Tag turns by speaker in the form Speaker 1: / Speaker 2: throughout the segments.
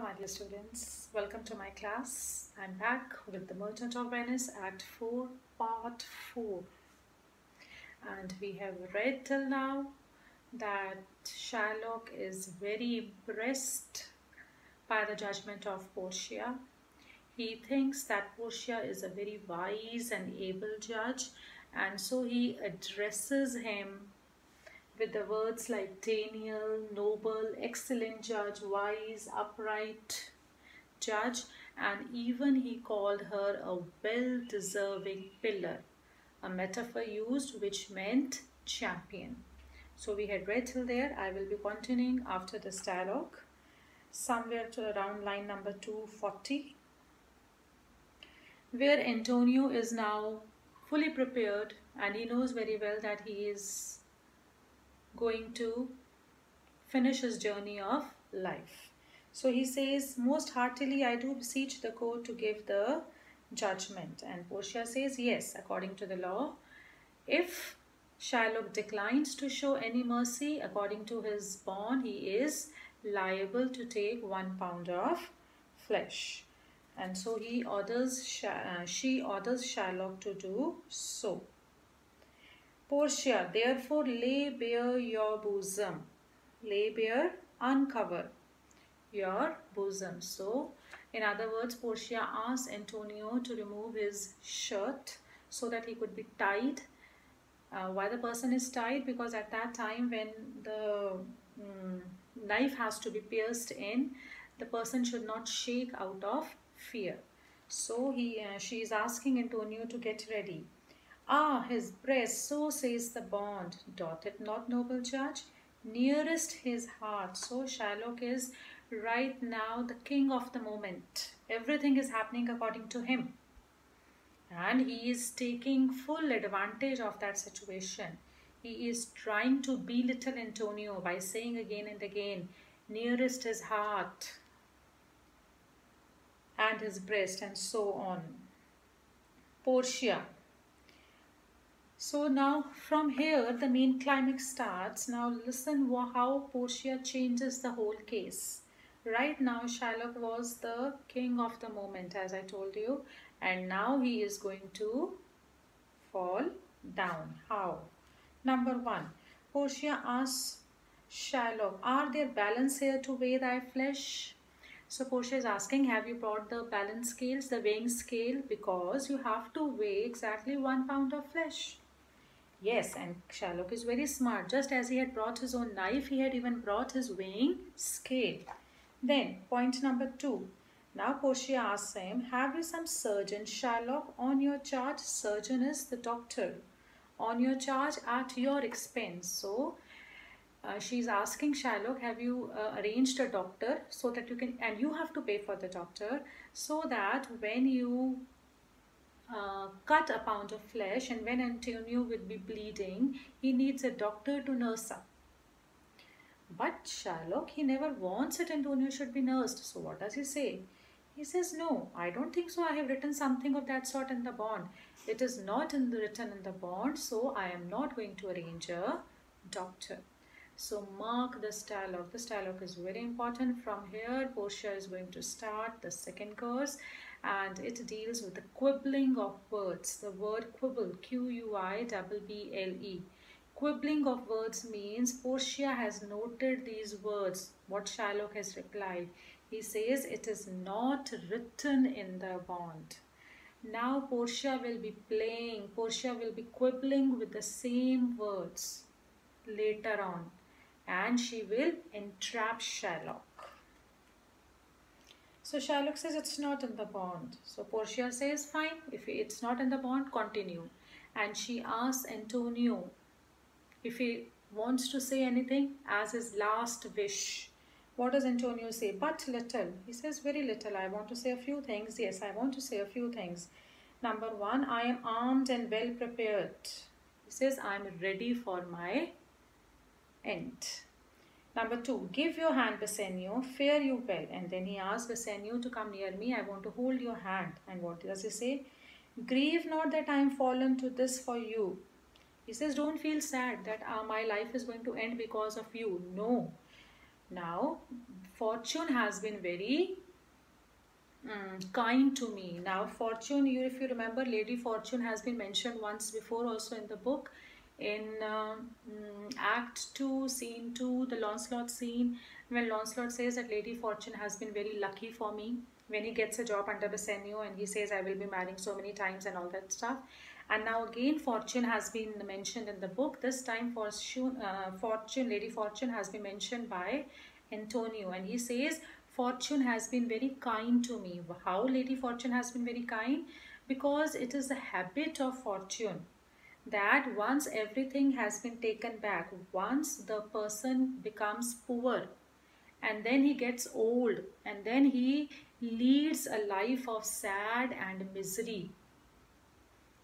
Speaker 1: my dear students. Welcome to my class. I'm back with The Merchant of Venice, Act 4, Part 4. And we have read till now that Shylock is very impressed by the judgment of Portia. He thinks that Portia is a very wise and able judge, and so he addresses him with the words like Daniel, noble, excellent judge, wise, upright judge, and even he called her a well-deserving pillar, a metaphor used which meant champion. So we had read till there. I will be continuing after this dialogue, somewhere to around line number 240, where Antonio is now fully prepared and he knows very well that he is going to finish his journey of life. So he says, most heartily I do beseech the court to give the judgment. And Portia says, yes, according to the law, if Shylock declines to show any mercy, according to his bond, he is liable to take 1 pound of flesh. And so she orders Shylock to do so. Portia, therefore lay bare your bosom. Lay bare, uncover your bosom. So, in other words, Portia asked Antonio to remove his shirt so that he could be tied. Why the person is tied? Because at that time when the knife has to be pierced in, the person should not shake out of fear. So she is asking Antonio to get ready. Ah, his breast, so says the bond, doth it not, noble judge? Nearest his heart. So Shylock is right now the king of the moment. Everything is happening according to him. And he is taking full advantage of that situation. He is trying to belittle Antonio by saying again and again, nearest his heart and his breast, and so on. Portia. So now from here the main climax starts. Now listen how Portia changes the whole case. Right now Shylock was the king of the moment, as I told you, and now he is going to fall down. How? Number 1, Portia asks Shylock, are there balance here to weigh thy flesh? So Portia is asking, have you brought the balance scales, the weighing scale, because you have to weigh exactly 1 pound of flesh. Yes, and Shylock is very smart. Just as he had brought his own knife, he had even brought his weighing scale. Then, point number 2. Now Portia asks him, have you some surgeon, Shylock, on your charge? Surgeon is the doctor. On your charge at your expense. So, she's asking Shylock, have you arranged a doctor so that you can, and you have to pay for the doctor, so that when you cut a pound of flesh and when Antonio will be bleeding, he needs a doctor to nurse up. But Shylock, he never wants that Antonio should be nursed. So what does he say? He says, no, I don't think so. I have written something of that sort in the bond. It is not written in the bond, so I am not going to arrange a doctor. So mark this dialogue. This dialogue is very important. From here, Portia is going to start the second curse, and it deals with the quibbling of words. The word quibble, Q-U-I-B-B-L-E. Quibbling of words means Portia has noted these words, what Shylock has replied. He says it is not written in the bond. Now Portia will be playing, Portia will be quibbling with the same words later on, and she will entrap Shylock. So Shylock says it's not in the bond. So Portia says, fine, if it's not in the bond, continue. And she asks Antonio if he wants to say anything as his last wish. What does Antonio say? But little. He says very little. I want to say a few things. Yes, I want to say a few things. Number 1, I am armed and well prepared. He says, I am ready for my end. Number 2, give your hand, Bassanio, fare you well. And then he asks Bassanio to come near me. I want to hold your hand. And what does he say? Grieve not that I am fallen to this for you. He says, don't feel sad that my life is going to end because of you. No. Now, fortune has been very kind to me. Now, Fortune, if you remember, Lady Fortune has been mentioned once before also in the book. In Act 2, Scene 2, the Lancelot scene, when Lancelot says that Lady Fortune has been very lucky for me when he gets a job under Bassanio and he says, I will be marrying so many times and all that stuff. And now again, Fortune has been mentioned in the book. This time, Lady Fortune has been mentioned by Antonio, and he says, Fortune has been very kind to me. How Lady Fortune has been very kind? Because it is the habit of Fortune that once everything has been taken back, once the person becomes poor, and then he gets old, and then he leads a life of sad and misery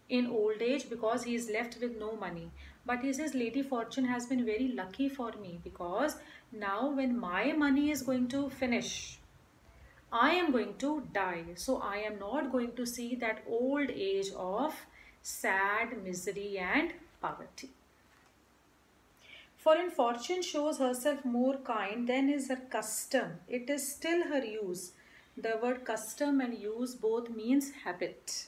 Speaker 1: in old age because he is left with no money. But he says Lady Fortune has been very lucky for me, because now when my money is going to finish, I am going to die. So I am not going to see that old age of sad misery and poverty. For in Fortune shows herself more kind than is her custom. It is still her use. The word custom and use both means habit.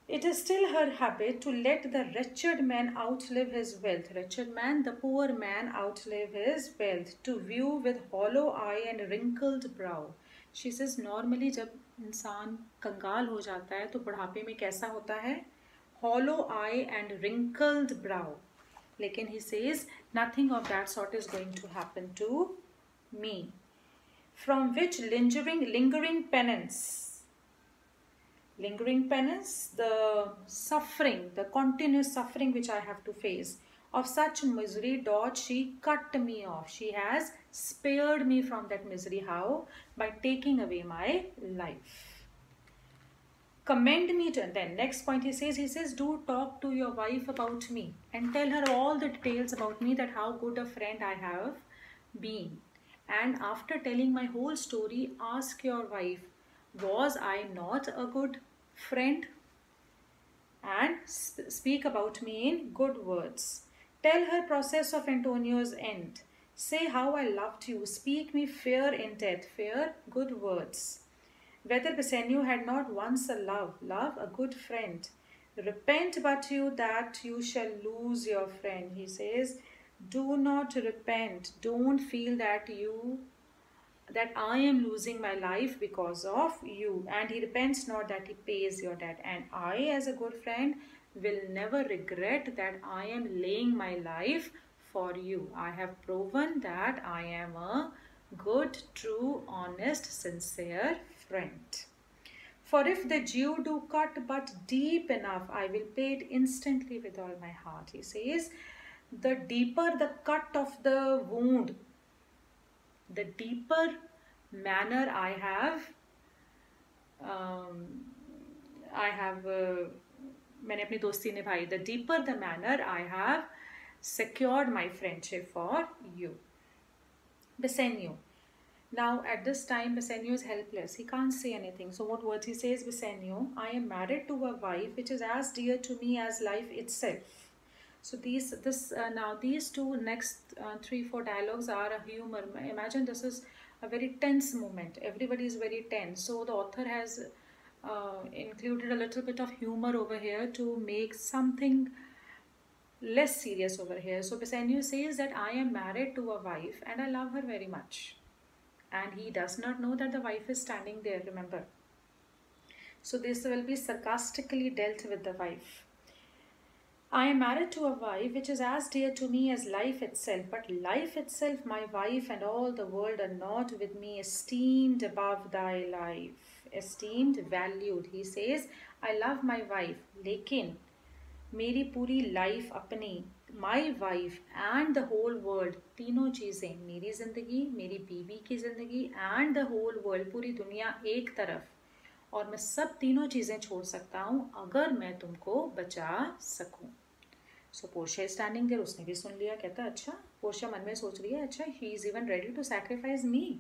Speaker 1: It is still her habit to let the wretched man outlive his wealth. Wretched man, the poor man, outlive his wealth. To view with hollow eye and wrinkled brow. She says normally जब इंसान कंगाल हो जाता है तो बुढ़ापे में कैसा होता है? Hollow eye and wrinkled brow. लेकिन he says nothing of that sort is going to happen to me. From which lingering penance, the suffering, the continuous suffering which I have to face, of such misery doth she cut me off. She has spared me from that misery. How? By taking away my life. Commend me to, and then next point he says, do talk to your wife about me and tell her all the details about me, that how good a friend I have been. And after telling my whole story, ask your wife, was I not a good friend? And speak about me in good words. Tell her process of Antonio's end. Say how I loved you. Speak me fair in death, fair good words. Whether Bassanio had not once a love, a good friend. Repent but you that you shall lose your friend. He says, do not repent. Don't feel that I am losing my life because of you. And he repents not that he pays your debt. And I, as a good friend, will never regret that I am laying my life for you. I have proven that I am a good, true, honest, sincere friend. For if the Jew do cut but deep enough, I will pay it instantly with all my heart. He says, the deeper the cut of the wound, the deeper manner I have मैंने अपनी दोस्ती निभाई, the deeper the manner I have secured my friendship for you. Bassanio. Now at this time Bassanio is helpless. He can't say anything. So what words he says? Bassanio, I am married to a wife which is as dear to me as life itself. So these two next 3-4 dialogues are a humor. Imagine this is a very tense moment. Everybody is very tense. So the author has included a little bit of humor over here to make something less serious over here. So Bassanio says that I am married to a wife and I love her very much. And he does not know that the wife is standing there, remember. So this will be sarcastically dealt with the wife. I am married to a wife which is as dear to me as life itself, but life itself, my wife, and all the world are not with me esteemed above thy life. Esteemed, valued. He says, I love my wife, lekin मेरी पूरी life अपनी, my wife and the whole world, तीनों चीज़ें, मेरी ज़िंदगी, मेरी बीवी की ज़िंदगी एंड द होल वर्ल्ड, पूरी दुनिया एक तरफ, और मैं सब तीनों चीज़ें छोड़ सकता हूँ अगर मैं तुमको बचा सकूँ. सो पोर्शिया स्टैंडिंग देयर, उसने भी सुन लिया. कहता अच्छा, पोर्शिया मन में सोच रही है, अच्छा he is even ready to sacrifice me.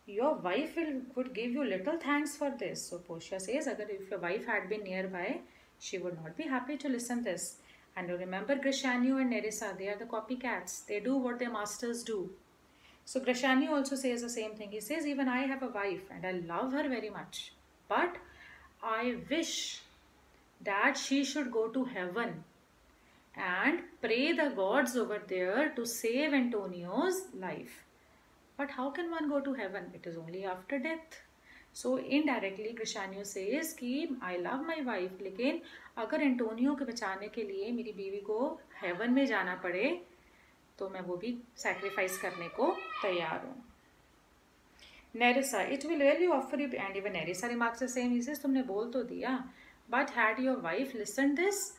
Speaker 1: Your wife would give you little thanks for this. So Portia says, अगर if your wife had been nearby, she would not be happy to listen this. And you remember Grishanio and Nerissa, they are the copycats. They do what their masters do. So Grashani also says the same thing. He says, even I have a wife and I love her very much. But I wish that she should go to heaven and pray the gods over there to save Antonio's life. But how can one go to heaven? It is only after death. So indirectly Krishanio says कि I love my wife, लेकिन अगर Antonio को बचाने के लिए मेरी बीवी को हेवन में जाना पड़े तो मैं वो भी सैक्रिफाइस करने को तैयार हूँ. Nerissa, it will really offer you, and even Nerissa remarks the same. He says, तुमने बोल तो दिया, but had your wife listened this,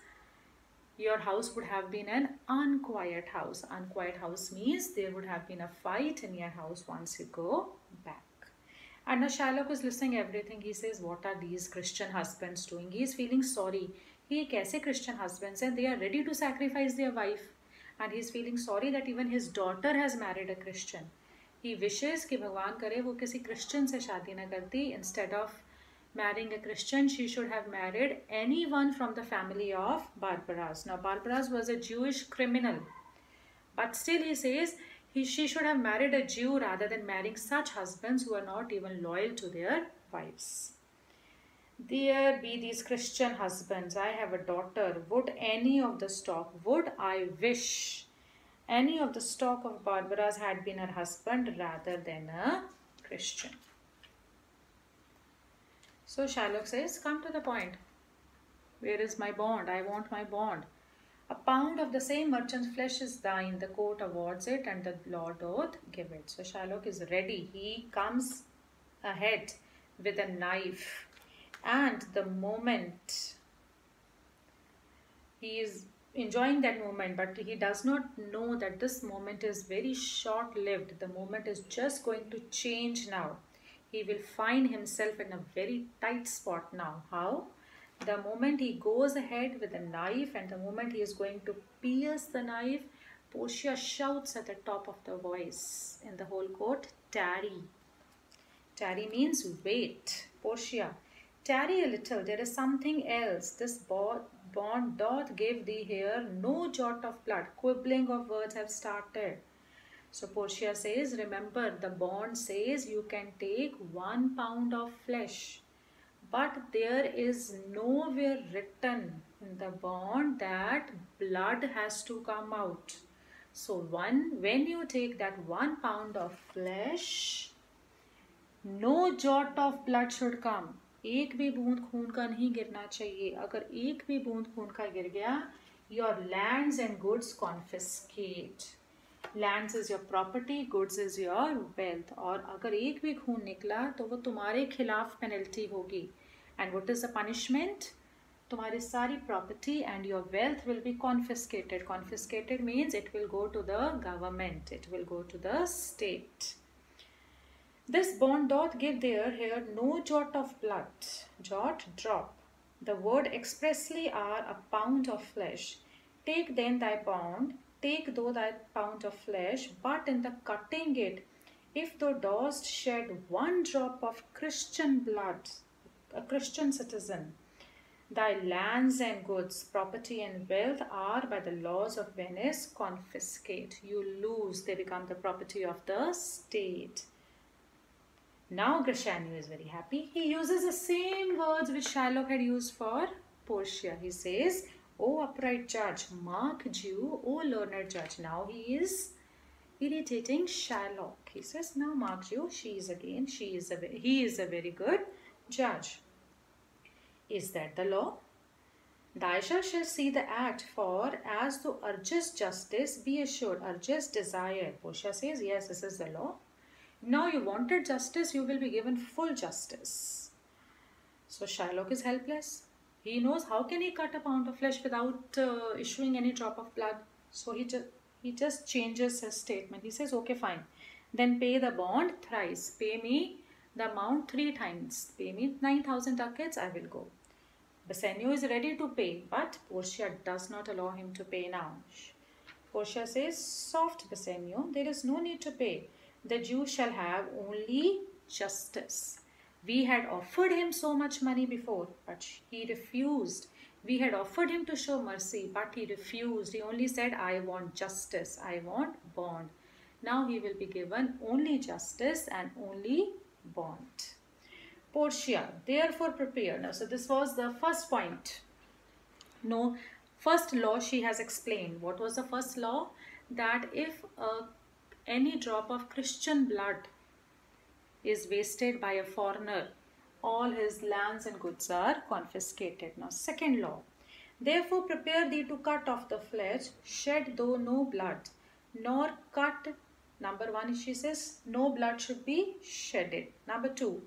Speaker 1: your house would have been an unquiet house. Unquiet house means there would have been a fight in your house once you go back. And now Shylock is listening everything. He says, what are these Christian husbands doing? He is feeling sorry. He kaise Christian husbands and they are ready to sacrifice their wife. And he is feeling sorry that even his daughter has married a Christian. He wishes कि भगवान करे वो किसी Christian से शादी न करती. Instead of marrying a Christian, she should have married anyone from the family of Barbaras. Now Barbaras was a Jewish criminal, but still he says she should have married a Jew rather than marrying such husbands who are not even loyal to their wives. There be these Christian husbands. I have a daughter. Would any of the stock, would I wish any of the stock of Barbaras had been her husband rather than a Christian. So Shylock says, come to the point. Where is my bond? I want my bond. A pound of the same merchant's flesh is thine. The court awards it and the law doth give it. So Shylock is ready. He comes ahead with a knife. And the moment, he is enjoying that moment, but he does not know that this moment is very short-lived. The moment is just going to change now. He will find himself in a very tight spot now. How? The moment he goes ahead with a knife and the moment he is going to pierce the knife, Portia shouts at the top of the voice in the whole court, tarry. Tarry means wait. Portia, tarry a little, there is something else. This bond doth give thee here no jot of blood. Quibbling of words have started. So Portia says, remember the bond says you can take 1 pound of flesh. But there is nowhere written in the bond that blood has to come out. So when you take that 1 pound of flesh, no jot of blood should come. एक भी बूंद खून का नहीं गिरना चाहिए. अगर एक भी बूंद खून का गिर गया, your lands and goods confiscate. Lands is your property, goods is your wealth. और अगर एक भी खून निकला तो वो तुम्हारे खिलाफ पेनल्टी होगी. And what is the punishment? तुम्हारी सारी property and your wealth will be confiscated. Confiscated means it will go to the government. It will go to the state. This bond doth give there here no jot of blood. Jot, drop. The word expressly are a pound of flesh. Take then thy pound, take thou thy pound of flesh, but in the cutting it, if thou dost shed 1 drop of Christian blood, a Christian citizen, thy lands and goods, property and wealth are by the laws of Venice confiscate. You lose, they become the property of the state. Now Grashani is very happy. He uses the same words which Shylock had used for Portia. He says, O upright judge, mark Jew, O learned judge. Now he is irritating Shylock. He says, now mark Jew, he is a very good judge. Is that the law? Thy shall see the act, for as thou urgest justice, be assured, urgest desire. Portia says, yes, this is the law. Now you wanted justice, you will be given full justice. So Shylock is helpless. He knows how can he cut a pound of flesh without issuing any drop of blood. So he just changes his statement. He says, okay, fine. Then pay the bond thrice. Pay me the amount 3 times. Pay me 9,000 ducats, I will go. Bassanio is ready to pay, but Portia does not allow him to pay now. Portia says, soft Bassanio, there is no need to pay. The Jew shall have only justice. We had offered him so much money before, but he refused. We had offered him to show mercy, but he refused. He only said, I want justice. I want bond. Now he will be given only justice and only bond. Portia, therefore prepare. Now, so this was the first point. No, first law she has explained. What was the first law? That if any drop of Christian blood is wasted by a foreigner, all his lands and goods are confiscated. Now, second law. Therefore, prepare thee to cut off the flesh, shed though no blood, nor cut. Number one, she says, no blood should be shedded. Number two,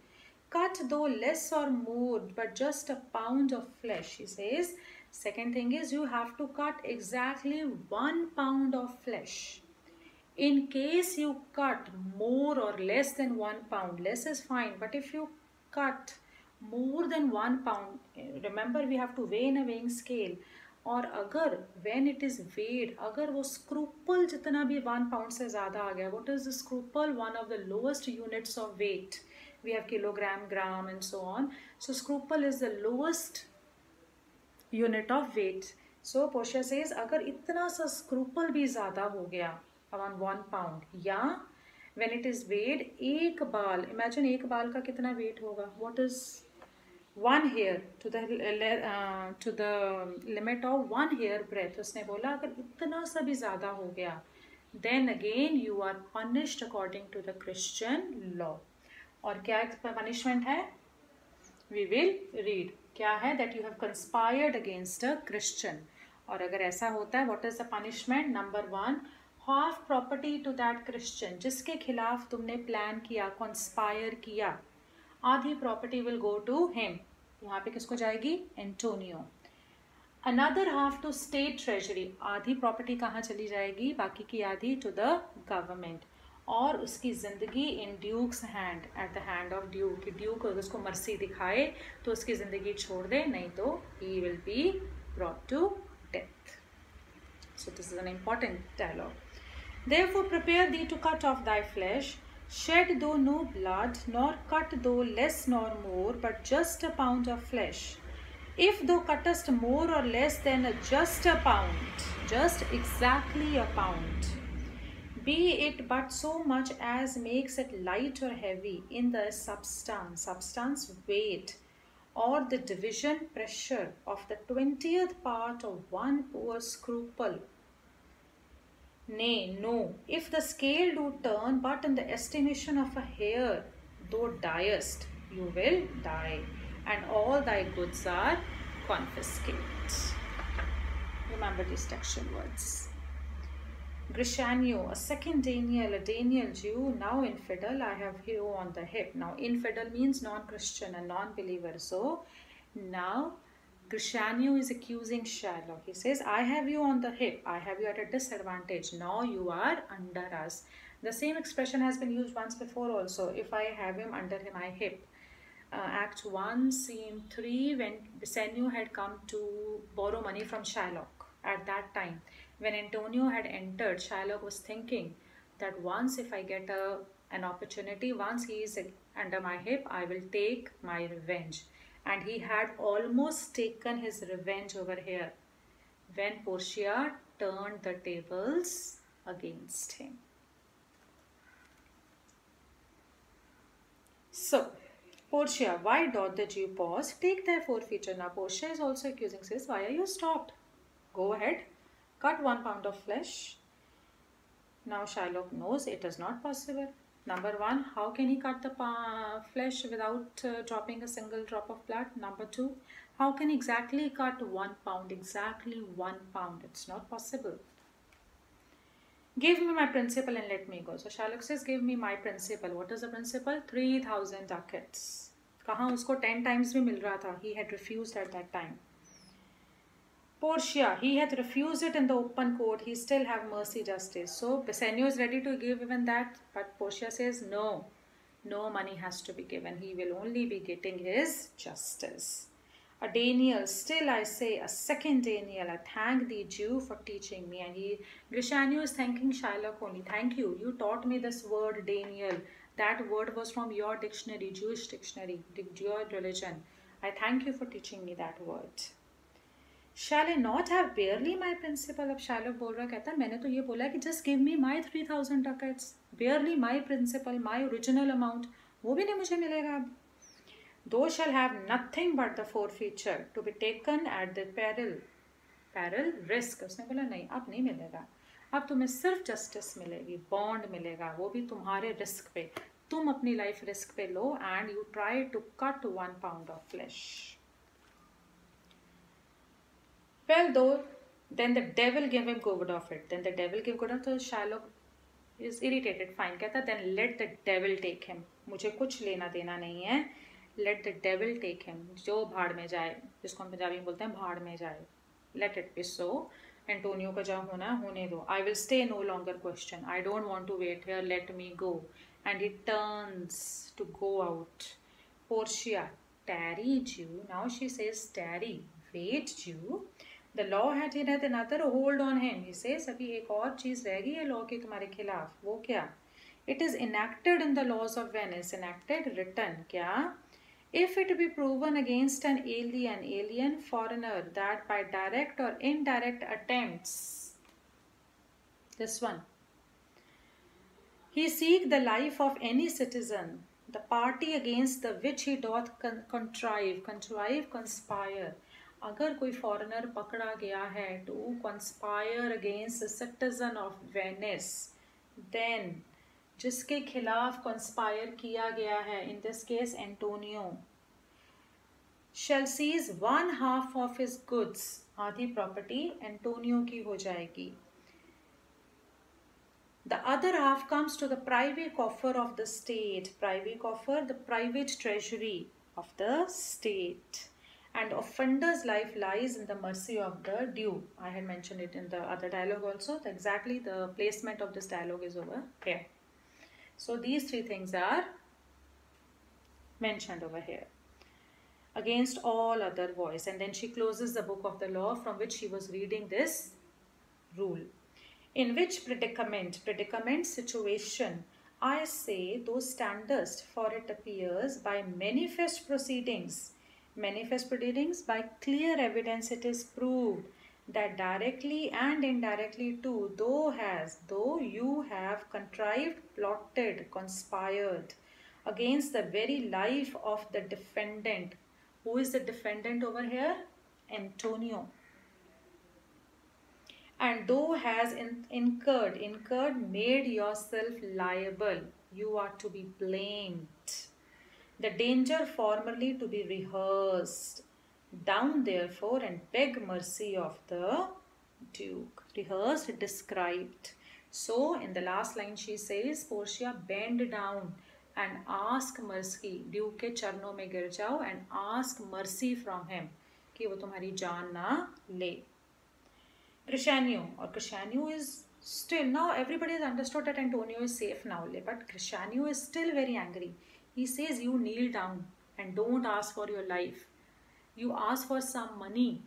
Speaker 1: cut though less or more, but just a pound of flesh, she says. Second thing is, you have to cut exactly 1 pound of flesh. In case you cut more or less than 1 pound, less is fine, but if you cut more than 1 pound, remember we have to weigh in a weighing scale, और अगर when it is weighed, अगर वो scruple जितना भी 1 pound से ज़्यादा आ गया, what is the scruple? One of the lowest units of weight. We have kilogram, gram and so on. So scruple is the lowest unit of weight. So Portia says, अगर इतना सा scruple भी ज़्यादा हो गया, around 1 pound, या when it is weighed, एक बाल, imagine एक बाल का कितना weight होगा? What is 1 hair to the limit of 1 hair breadth. उसने बोला अगर इतना सा भी ज़्यादा हो गया, then again you are punished according to the Christian law. और क्या punishment है? We will read. क्या है? That you have conspired against a Christian. और अगर ऐसा होता है, what is the punishment? Number 1, half property to that Christian जिसके खिलाफ तुमने प्लान किया, conspire किया, आधी property will go to him. यहाँ पे किसको जाएगी? Antonio. Another half to state treasury, आधी प्रॉपर्टी कहाँ चली जाएगी? बाकी की आधी टू द गवर्नमेंट. और उसकी ज़िंदगी in Duke's hand, at the hand of Duke. Duke अगर उसको मर्सी दिखाए तो उसकी ज़िंदगी छोड़ दे, नहीं तो he will be brought to death. So this is an important dialogue. Therefore prepare thee to cut off thy flesh, shed though no blood, nor cut though less nor more, but just a pound of flesh. If thou cuttest more or less than just a pound, just exactly a pound, be it but so much as makes it light or heavy in the substance weight, or the division pressure of the 20th part of one poor scruple. Nay, no, if the scale do turn but in the estimation of a hair, thou diest, you will die, and all thy goods are confiscated. Remember these textual words. Grishanio, a second Daniel, a Daniel Jew, now infidel, I have you on the hip. Now infidel means non-Christian, a non-believer. So now Grishanio is accusing Shylock. He says, I have you on the hip. I have you at a disadvantage. Now you are under us. The same expression has been used once before also. If I have him under my hip. Act 1, Scene 3, when Bassanio had come to borrow money from Shylock. At that time, when Antonio had entered, Shylock was thinking that once if I get an opportunity, once he is under my hip, I will take my revenge. And he had almost taken his revenge over here when Portia turned the tables against him. So, Portia, why doth the Jew pause? Take thy forfeiture. Now, Portia is also accusing, says, why are you stopped? Go ahead, cut 1 pound of flesh. Now, Shylock knows it is not possible. Number 1, how can he cut the flesh without dropping a single drop of blood? Number 2, how can he exactly cut 1 pound? Exactly 1 pound. It's not possible. Give me my principal and let me go. So Shylock says, give me my principal. What is the principal? 3,000 ducats. कहाँ उसको 10 times भी मिल रहा था. He had refused at that time. Portia, he hath refused it in the open court. He still have mercy justice. So Bassanio is ready to give even that. But Portia says, no. No money has to be given. He will only be getting his justice. A Daniel, still I say, a second Daniel, I thank thee, Jew, for teaching me. And Grishanio is thanking Shylock only. Thank you. You taught me this word, Daniel. That word was from your dictionary, Jewish dictionary, your religion. I thank you for teaching me that word. Shall I not have barely my principal? अब Shylock बोल रहा, कहता मैंने तो ये बोला कि just give me my 3000 ducats, barely my principal, my original amount, वो भी नहीं मुझे मिलेगा अब. Thou shall have nothing but the forfeiture to be taken at the peril risk. उसने बोला नहीं, अब नहीं मिलेगा, अब तुम्हें सिर्फ जस्टिस मिलेगी, बॉन्ड मिलेगा, वो भी तुम्हारे रिस्क पे, तुम अपनी लाइफ रिस्क पे लो, and you try to cut 1 pound of flesh. Well, though, then the devil gave him good of it. Then the devil gave good of it. So Shylock is irritated. Fine, कहता then let the devil take him. मुझे कुछ लेना देना नहीं है. Let the devil take him. जो भाड़ में जाए, जिसको हम पंजाबी में बोलते हैं भाड़ में जाए. Let it be so. Antonio का जहाँ होना होने दो. I will stay no longer question. I don't want to wait here. Let me go. And he turns to go out. Portia, tarry, Jew. Now she says tarry. Wait, Jew. The law had another hold on him. He says अभी एक और चीज़ रह गई है law की तुम्हारे खिलाफ. वो क्या? It is enacted in the laws of Venice. Enacted, written. क्या? If it be proven against an alien foreigner that by direct or indirect attempts, this one, he seek the life of any citizen, the party against the which he doth conspire. अगर कोई foreigner पकड़ा गया है to conspire against citizen of Venice, then जिसके खिलाफ conspire किया गया है, in this case Antonio, shall seize 1/2 of his goods, आधी प्रॉपर्टी एंटोनियो की हो जाएगी. The other half comes to the private coffer of the state. Private coffer, the private treasury of the state. And offender's life lies in the mercy of the duke. I had mentioned it in the other dialogue also. Exactly the placement of this dialogue is over here. So these three things are mentioned over here. Against all other voice. And then she closes the book of the law from which she was reading this rule. In which predicament, situation, I say, thou standest, for it appears by manifest proceedings, by clear evidence it is proved that directly and indirectly too, though you have contrived, plotted, conspired against the very life of the defendant. Who is the defendant over here? Antonio. And thou has incurred, made yourself liable. You are to be blamed. The danger formerly to be rehearsed. Down therefore and beg mercy of the duke. Rehearsed, described. So in the last line she says, Portia, bend down and ask mercy. Duke के चरणों में गिर जाओ and ask mercy from him कि वो तुम्हारी जान ना ले. Crescenio, or Crescenio is still, now everybody has understood that Antonio is safe now, but Crescenio is still very angry. He says, you kneel down and don't ask for your life. You ask for some money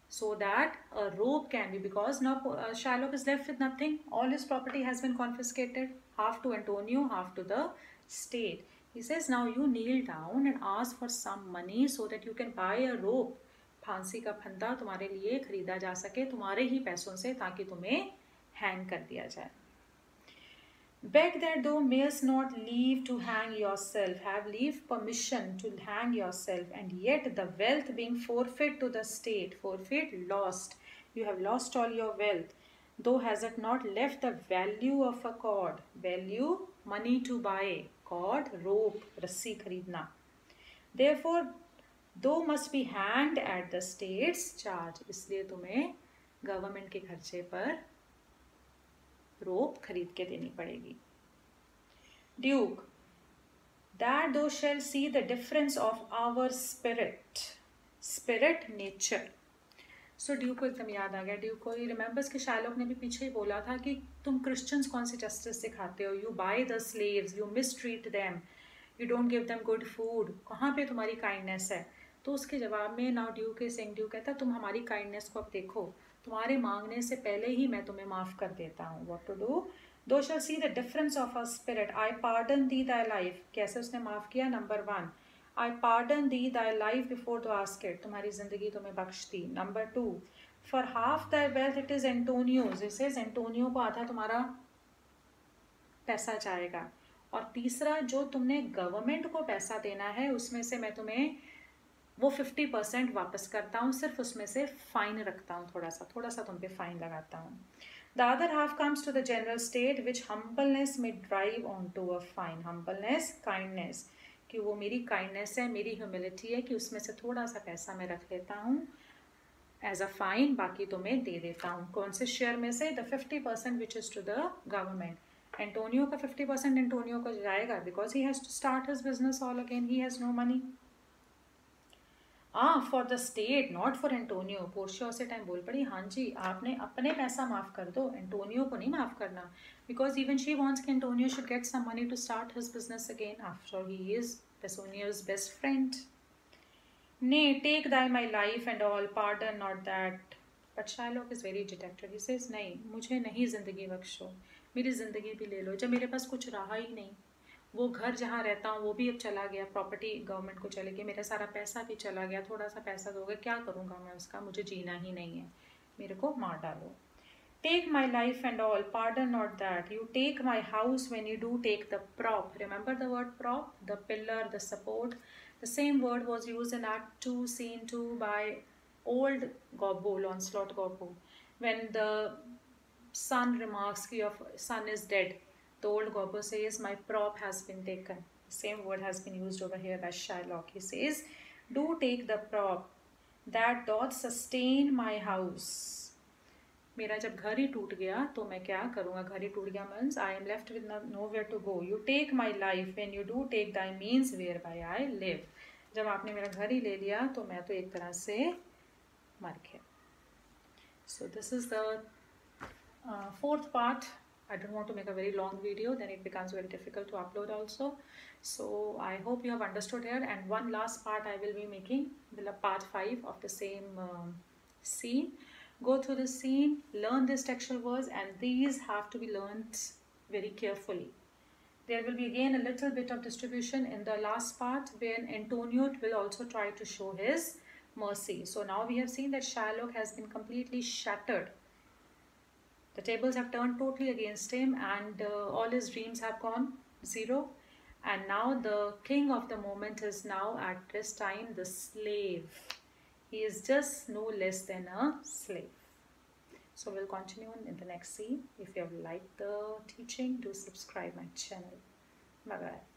Speaker 1: so that a rope can be, because now Shylock is left with nothing. All his property has been confiscated, half to Antonio, half to the state. He says, now you kneel down and ask for some money so that you can buy a rope. फांसी का फंदा तुम्हारे लिए खरीदा जा सके तुम्हारे ही पैसों से, ताकि तुम्हें हैंग कर दिया जाए. Beg that thou mayest not leave to hang yourself, have leave permission to hang yourself, and yet the wealth being forfeit to the state, forfeit, lost, you have lost all your wealth, though has it not left the value of a cord, value, money to buy, cord, rope, रस्सी खरीदना. Therefore though must be hanged at the state's charge, इसलिए तुम्हें government के खर्चे पर रोप खरीद के देनी पड़ेगी. Duke, that thou shall see the difference of our spirit nature. So Duke को एकदम याद आ गया. ड्यूक को ही रिमेंबर्स कि शायलॉक ने भी पीछे ही बोला था कि तुम क्रिश्चियंस कौन सी जस्टिस दिखाते हो. You by the slaves, you mistreat them, you don't give them good food. कहाँ पे तुम्हारी काइंडनेस है? तो उसके जवाब में नाउ ड्यूक ड्यूक कहता तुम हमारी काइंडनेस को अब देखो, तुम्हारे मांगने से पहले ही मैं तुम्हें माफ़ कर देता हूँ. What to do? Thou shall see the difference of a spirit, I pardon thee thy life. कैसे उसने माफ़ किया? Number 1, I pardon thee thy life before thou ask it. तुम्हारी जिंदगी तुम्हें बख्श दी. Number 2, for half thy wealth it is Antonio's. It says Antonio को आधा तुम्हारा पैसा जाएगा. और तीसरा, जो तुमने गवर्नमेंट को पैसा देना है उसमें से मैं तुम्हें वो 50% वापस करता हूँ. सिर्फ उसमें से फाइन रखता हूँ, थोड़ा सा तुम पे फाइन लगाता हूँ. The other half comes to the general state which humbleness may drive on to a fine. Humbleness, kindness, कि वो मेरी काइंडनेस है, मेरी ह्यूमिलिटी है कि उसमें से थोड़ा सा पैसा मैं रख लेता हूँ एज अ फाइन, बाकी तो मैं दे देता हूँ. कौन से शेयर में से? The 50% which is to the government. Antonio का 50% एंटोनियो को जाएगा because he has to start his business all again. He has no money. For the state, not for Antonio. Portia उसे टाइम बोल पड़ी, हाँ जी आपने अपने पैसा माफ कर दो, एंटोनियो को नहीं माफ करना. बिकॉज इवन शी वॉन्ट्स कि Antonio should get some money to start his business again. After he is Pesonia's best friend. Nay, take thy my life and all, pardon not that. But Shylock is very dejected. He says, नहीं, मुझे नहीं जिंदगी बख्शो, मेरी जिंदगी भी ले लो. जब मेरे पास कुछ रहा ही नहीं, वो घर जहाँ रहता हूँ वो भी अब चला गया, प्रॉपर्टी गवर्नमेंट को चले गई, मेरा सारा पैसा भी चला गया, थोड़ा सा पैसा दोगे, क्या करूँगा मैं उसका? मुझे जीना ही नहीं है, मेरे को मार डालो. Take my life and all, pardon not that. You take my house when you do take the prop. Remember the word prop? The pillar, the support. The same word was used in Act 2, Scene 2 by old Gobbo, Lancelot Gobbo. When the son remarks, your son is dead, the old Gobbo says, my prop has been taken. The same word has been used over here by Shylock. He says, do take the prop that doth sustain my house. मेरा जब घर ही टूट गया तो मैं क्या करूँगा? घर ही टूट गया means I am left with nowhere to go. You take my life when you do take thy means whereby I live. जब आपने मेरा घर ही ले लिया तो मैं तो एक तरह से मर गया. सो this is the fourth part. I don't want to make a very long video, then it becomes very difficult to upload also. So I hope you have understood here, and one last part I will be making, part 5 of the same scene. Go through the scene, learn these textual words, and these have to be learned very carefully. There will be again a little bit of distribution in the last part where Antonio will also try to show his mercy. So now we have seen that Shylock has been completely shattered. The tables have turned totally against him, and all his dreams have gone zero. And now the king of the moment is now at this time the slave. He is just no less than a slave. So we'll continue in the next scene. If you have liked the teaching, do subscribe my channel. Bye bye.